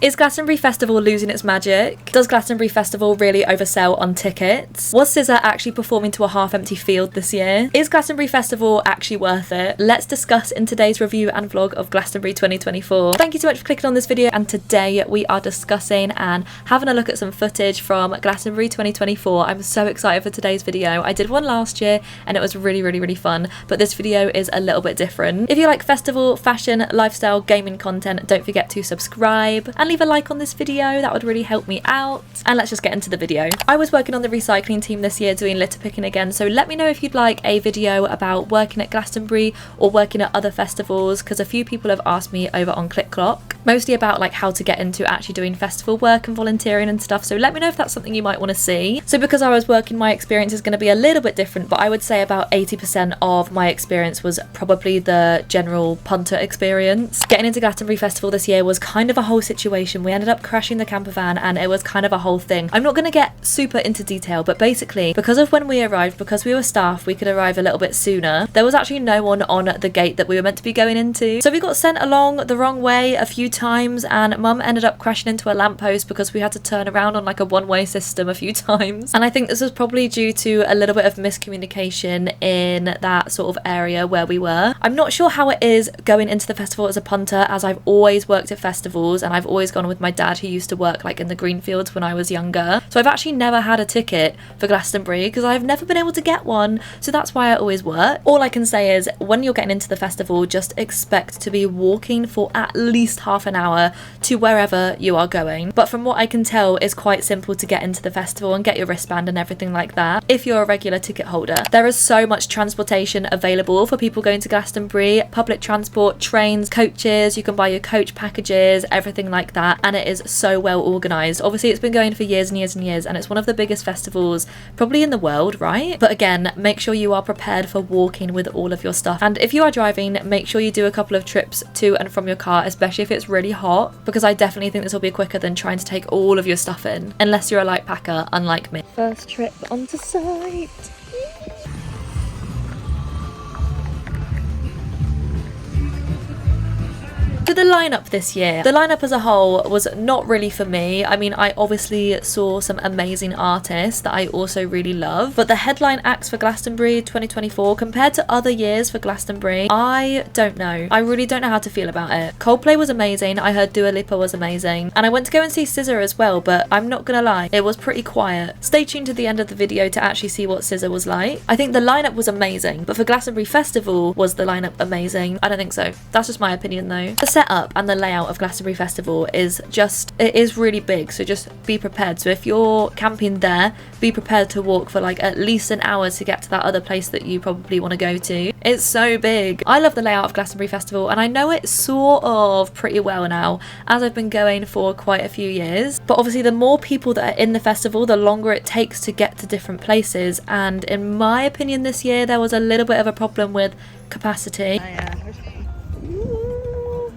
Is Glastonbury Festival losing its magic? Does Glastonbury Festival really oversell on tickets? Was SZA actually performing to a half-empty field this year? Is Glastonbury Festival actually worth it? Let's discuss in today's review and vlog of Glastonbury 2024. Thank you so much for clicking on this video, and today we are discussing and having a look at some footage from Glastonbury 2024. I'm so excited for today's video. I did one last year and it was really fun, but this video is a little bit different. If you like festival, fashion, lifestyle, gaming content, don't forget to subscribe and leave a like on this video. That would really help me out. And let's just get into the video. I was working on the recycling team this year doing litter picking again, so let me know if you'd like a video about working at Glastonbury or working at other festivals, because a few people have asked me over on ClickClock, mostly about like how to get into actually doing festival work and volunteering and stuff, so let me know if that's something you might want to see. So because I was working, my experience is going to be a little bit different, but I would say about 80% of my experience was probably the general punter experience. Getting into Glastonbury Festival this year was kind of a whole situation. We ended up crashing the camper van and it was kind of a whole thing. I'm not going to get super into detail, but basically because of when we arrived, because we were staff, we could arrive a little bit sooner. There was actually no one on the gate that we were meant to be going into, so we got sent along the wrong way a few times, and mum ended up crashing into a lamppost because we had to turn around on like a one-way system a few times. And I think this was probably due to a little bit of miscommunication in that sort of area where we were. I'm not sure how it is going into the festival as a punter, as I've always worked at festivals and I've always gone with my dad, who used to work like in the Greenfields when I was younger. So I've actually never had a ticket for Glastonbury because I've never been able to get one, so that's why I always work. All I can say is when you're getting into the festival, just expect to be walking for at least half an hour to wherever you are going. But from what I can tell, it's quite simple to get into the festival and get your wristband and everything like that if you're a regular ticket holder. There is so much transportation available for people going to Glastonbury: public transport, trains, coaches, you can buy your coach packages, everything like that, and it is so well organised. Obviously it's been going for years and years and years, and it's one of the biggest festivals probably in the world, right? But again, make sure you are prepared for walking with all of your stuff, and if you are driving, make sure you do a couple of trips to and from your car, especially if it's really hot, because I definitely think this will be quicker than trying to take all of your stuff in, unless you're a light packer, unlike me. First trip onto site. So the lineup this year, the lineup as a whole was not really for me. I mean, I obviously saw some amazing artists that I also really love, but the headline acts for Glastonbury 2024 compared to other years for Glastonbury, I don't know. I really don't know how to feel about it. Coldplay was amazing. I heard Dua Lipa was amazing, and I went to go and see SZA as well, but I'm not gonna lie, it was pretty quiet. Stay tuned to the end of the video to actually see what SZA was like. I think the lineup was amazing, but for Glastonbury Festival, was the lineup amazing? I don't think so. That's just my opinion though. The setup and the layout of Glastonbury Festival is just, it is really big, so just be prepared. So if you're camping there, be prepared to walk for like at least an hour to get to that other place that you probably want to go to. It's so big. I love the layout of Glastonbury Festival, and I know it sort of pretty well now, as I've been going for quite a few years, but obviously the more people that are in the festival, the longer it takes to get to different places, and in my opinion this year there was a little bit of a problem with capacity.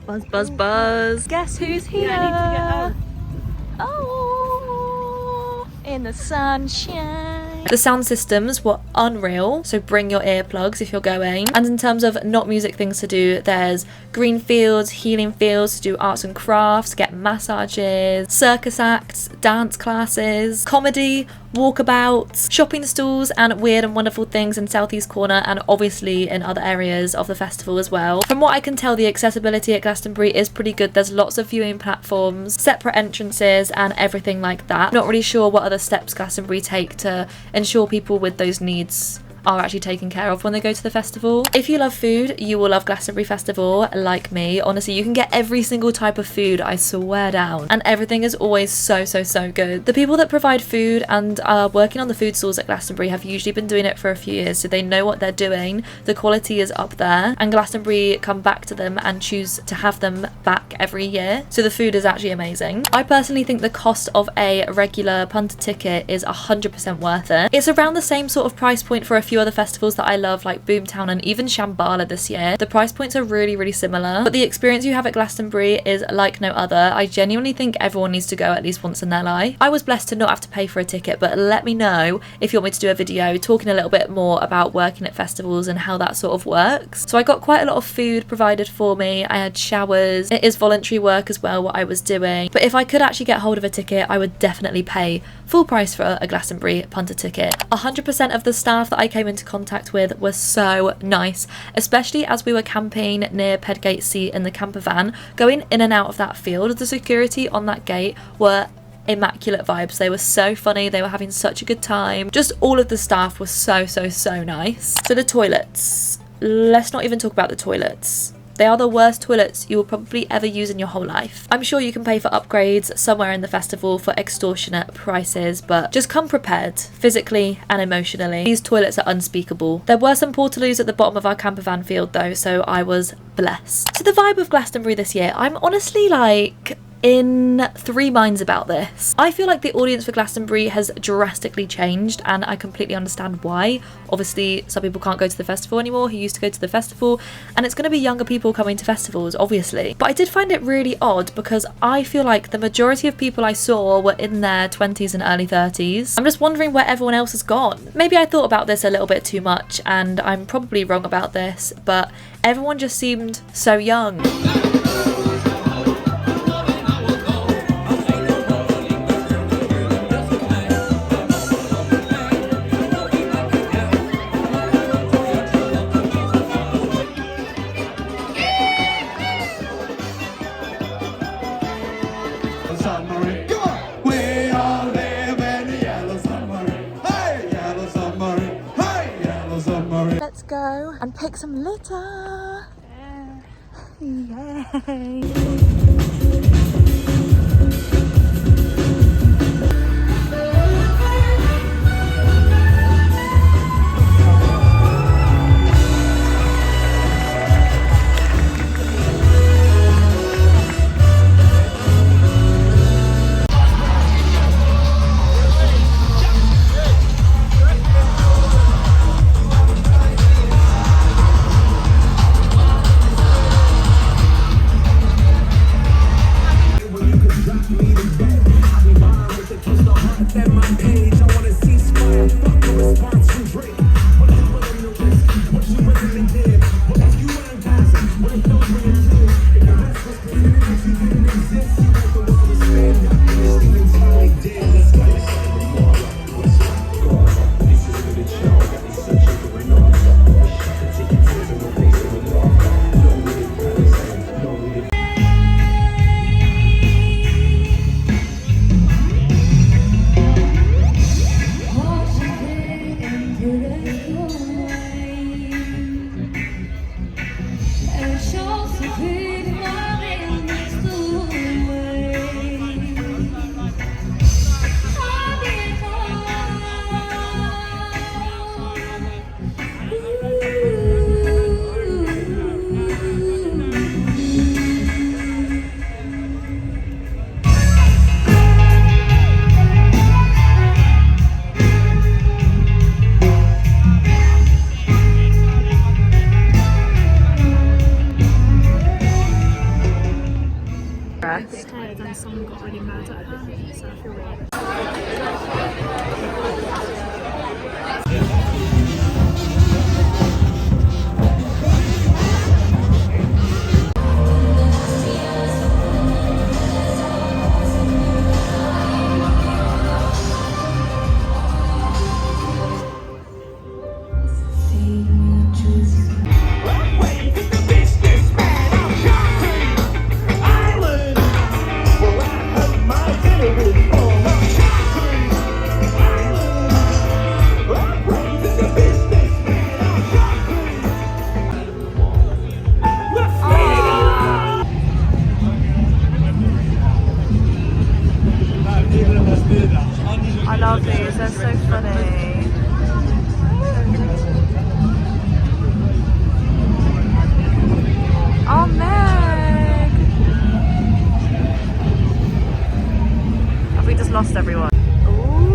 Buzz, buzz, buzz. Guess who's here? Yeah, I need to get out. Oh, in the sunshine. The sound systems were unreal, so bring your earplugs if you're going. And in terms of not music things to do, there's green fields, healing fields to do arts and crafts, get massages, circus acts, dance classes, comedy, walkabouts, shopping stalls, and weird and wonderful things in Southeast Corner, and obviously in other areas of the festival as well. From what I can tell, the accessibility at Glastonbury is pretty good. There's lots of viewing platforms, separate entrances, and everything like that. Not really sure what other steps Glastonbury take to ensure people with those needs are actually taken care of when they go to the festival. If you love food, you will love Glastonbury Festival like me. Honestly, you can get every single type of food, I swear down, and everything is always so good. The people that provide food and are working on the food stalls at Glastonbury have usually been doing it for a few years, so they know what they're doing. The quality is up there, and Glastonbury come back to them and choose to have them back every year, so the food is actually amazing. I personally think the cost of a regular punter ticket is 100% worth it. It's around the same sort of price point for a few other festivals that I love, like Boomtown and even Shambhala this year, the price points are really similar, but the experience you have at Glastonbury is like no other. I genuinely think everyone needs to go at least once in their life. I was blessed to not have to pay for a ticket, but let me know if you want me to do a video talking a little bit more about working at festivals and how that sort of works. So I got quite a lot of food provided for me, I had showers, it is voluntary work as well what I was doing, but if I could actually get hold of a ticket I would definitely pay full price for a Glastonbury punter ticket. 100% of the staff that I came into contact with were so nice, especially as we were camping near Pedgate Seat in the camper van, going in and out of that field. The security on that gate were immaculate vibes. They were so funny, they were having such a good time. Just all of the staff was so nice. So the toilets, let's not even talk about the toilets. They are the worst toilets you will probably ever use in your whole life. I'm sure you can pay for upgrades somewhere in the festival for extortionate prices, but just come prepared, physically and emotionally. These toilets are unspeakable. There were some portaloos at the bottom of our camper van field though, so I was blessed. So the vibe of Glastonbury this year, I'm honestly like in three minds about this. I feel like the audience for Glastonbury has drastically changed, and I completely understand why. Obviously some people can't go to the festival anymore who used to go to the festival, and it's going to be younger people coming to festivals obviously. But I did find it really odd because I feel like the majority of people I saw were in their 20s and early 30s. I'm just wondering where everyone else has gone. Maybe I thought about this a little bit too much and I'm probably wrong about this, but everyone just seemed so young. Let's go and pick some litter. Yay. And someone got really mad at her, so I feel really I love these, they're so funny. Oh, Meg! Have we just lost everyone? Ooh.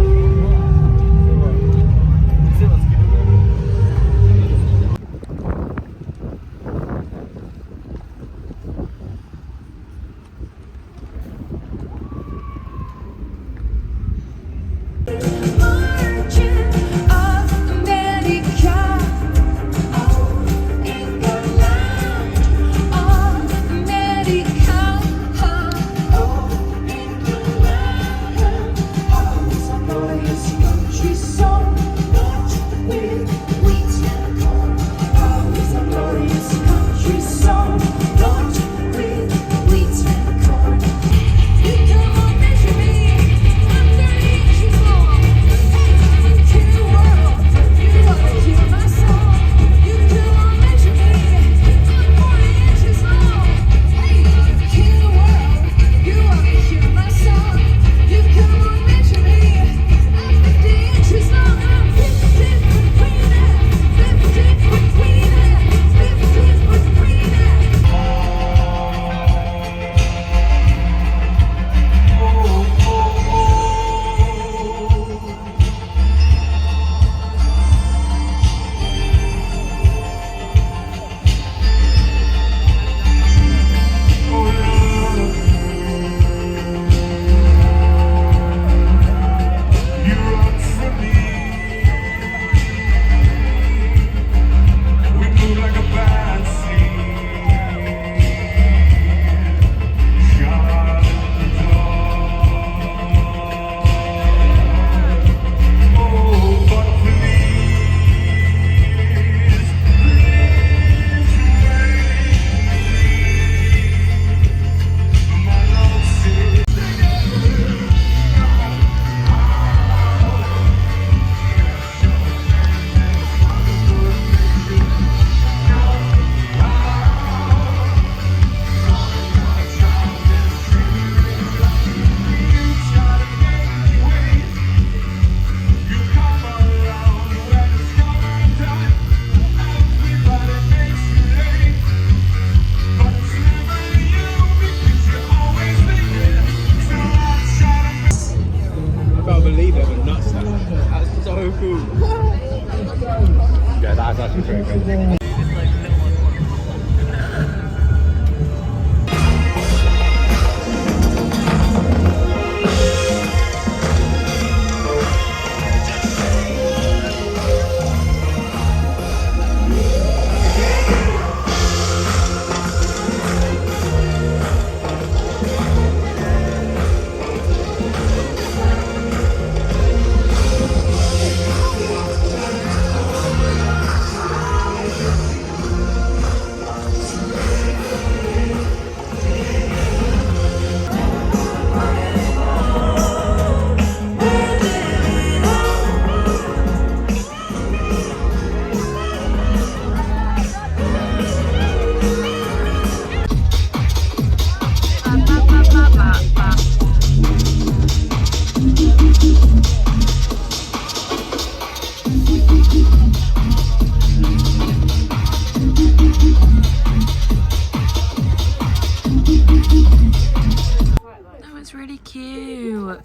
It's really cute.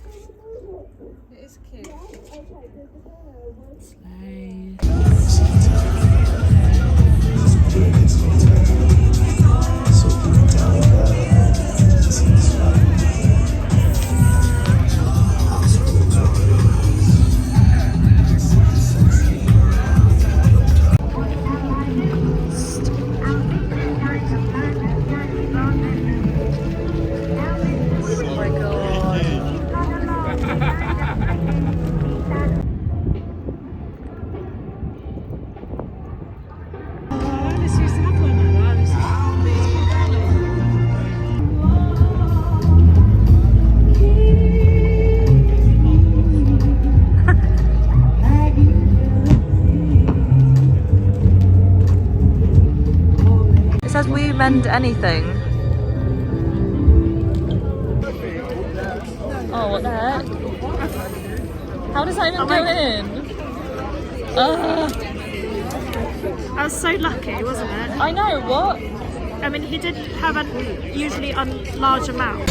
It is cute. Slay. It says we mend anything. Oh, what the heck? How does that even go in? I was so lucky, wasn't it? I know, what? I mean, he did have a usually a large amount.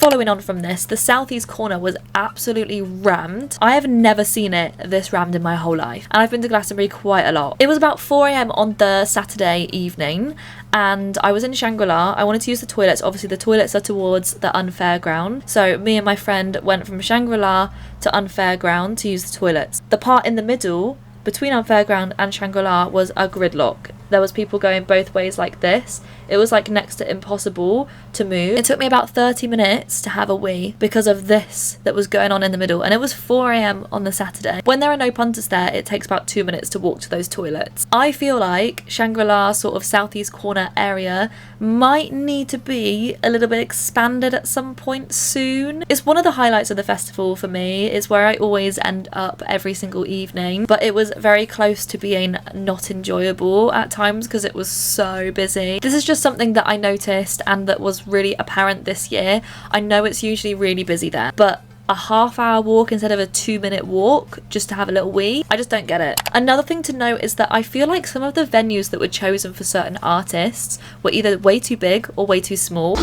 Following on from this, the southeast corner was absolutely rammed. I have never seen it this rammed in my whole life, and I've been to Glastonbury quite a lot. It was about 4 a.m. on the Saturday evening, and I was in Shangri-La. I wanted to use the toilets. Obviously the toilets are towards the Unfairground, so me and my friend went from Shangri-La to Unfairground to use the toilets. The part in the middle between Unfairground and Shangri-La was a gridlock. There was people going both ways like this. It was like next to impossible to move. It took me about 30 minutes to have a wee because of this that was going on in the middle, and it was 4 a.m. on the Saturday. When there are no punters there, it takes about 2 minutes to walk to those toilets. I feel like Shangri-La sort of southeast corner area might need to be a little bit expanded at some point soon. It's one of the highlights of the festival for me. It's where I always end up every single evening, but it was very close to being not enjoyable at times because it was so busy. This is just something that I noticed and that was really apparent this year. I know it's usually really busy there, but a half-hour walk instead of a 2-minute walk just to have a little wee, I just don't get it. Another thing to note is that I feel like some of the venues that were chosen for certain artists were either way too big or way too small.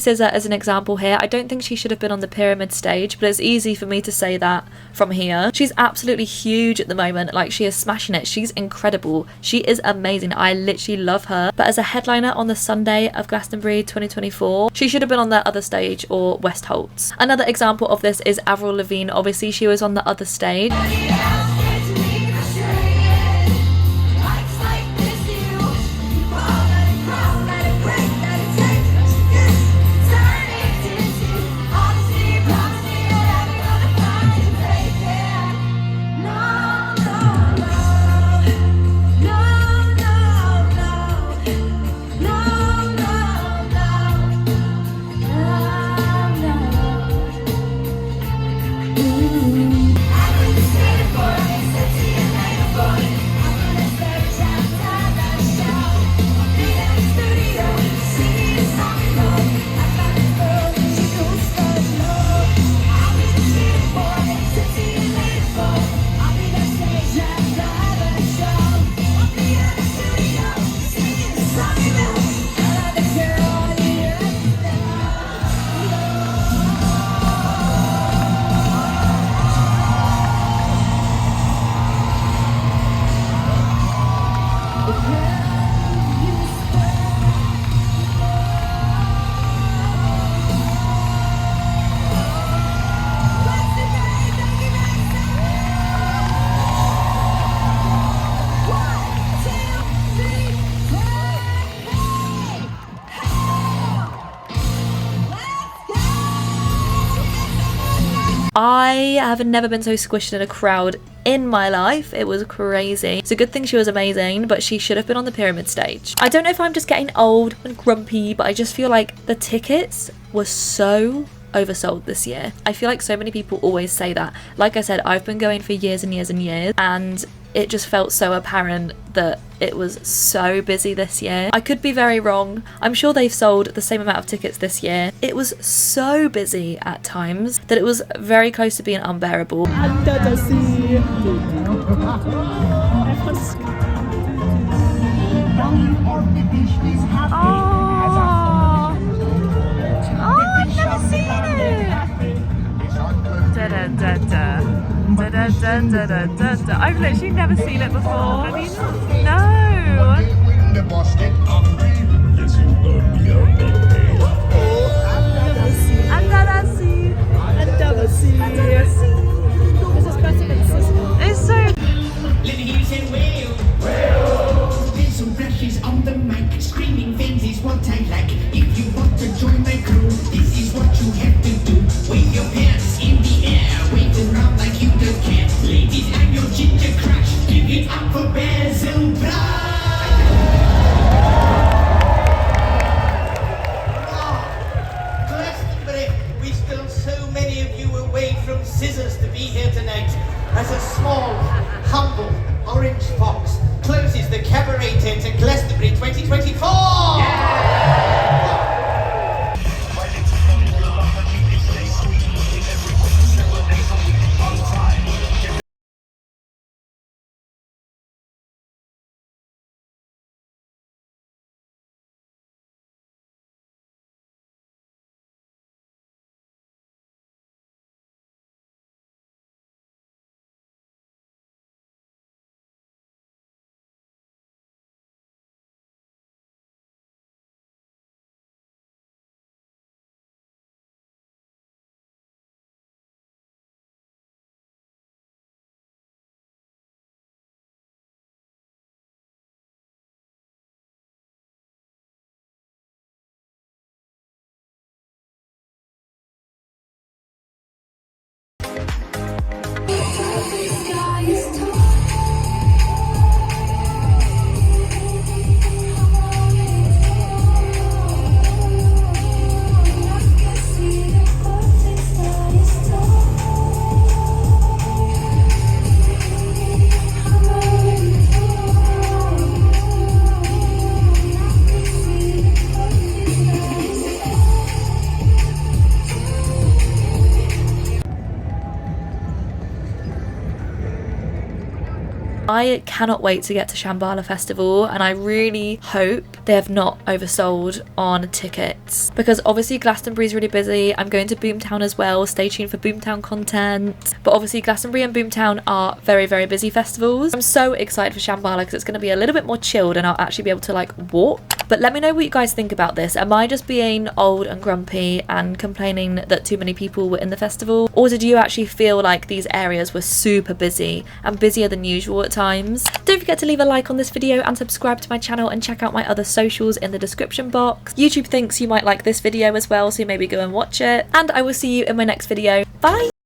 SZA as an example here. I don't think she should have been on the pyramid stage, but it's easy for me to say that from here. She's absolutely huge at the moment. Like, she is smashing it. She's incredible. She is amazing. I literally love her. But as a headliner on the Sunday of Glastonbury 2024, she should have been on that other stage or West Holtz. Another example of this is Avril Lavigne. Obviously she was on the other stage. I have never been so squished in a crowd in my life. It was crazy. It's a good thing she was amazing, but she should have been on the pyramid stage. I don't know if I'm just getting old and grumpy, but I just feel like the tickets were so oversold this year. I feel like so many people always say that. Like I said, I've been going for years and years and years, and it just felt so apparent that it was so busy this year. I could be very wrong. I'm sure they've sold the same amount of tickets this year. It was so busy at times that it was very close to being unbearable. Under the sea. I've never seen it. I've literally never seen it before. No. This is better than Sizzle. It's so. There's some flashes on the mic, screaming things is what I like. If you want to join my crew, this is what you have to do. Wave your hands in the air, wave around like you don't care. Ladies, I'm your ginger crush. Give it up for Basil Brown. Glastonbury, we still so many of you I cannot wait to get to Shambhala Festival, and I really hope they have not oversold on tickets, because obviously Glastonbury is really busy. I'm going to Boomtown as well, stay tuned for Boomtown content, but obviously Glastonbury and Boomtown are very, very busy festivals. I'm so excited for Shambhala because it's going to be a little bit more chilled and I'll actually be able to like walk. But let me know what you guys think about this. Am I just being old and grumpy and complaining that too many people were in the festival, or did you actually feel like these areas were super busy and busier than usual at times? Don't forget to leave a like on this video and subscribe to my channel, and check out my other socials in the description box. YouTube thinks you might like this video as well, so maybe go and watch it, and I will see you in my next video. Bye!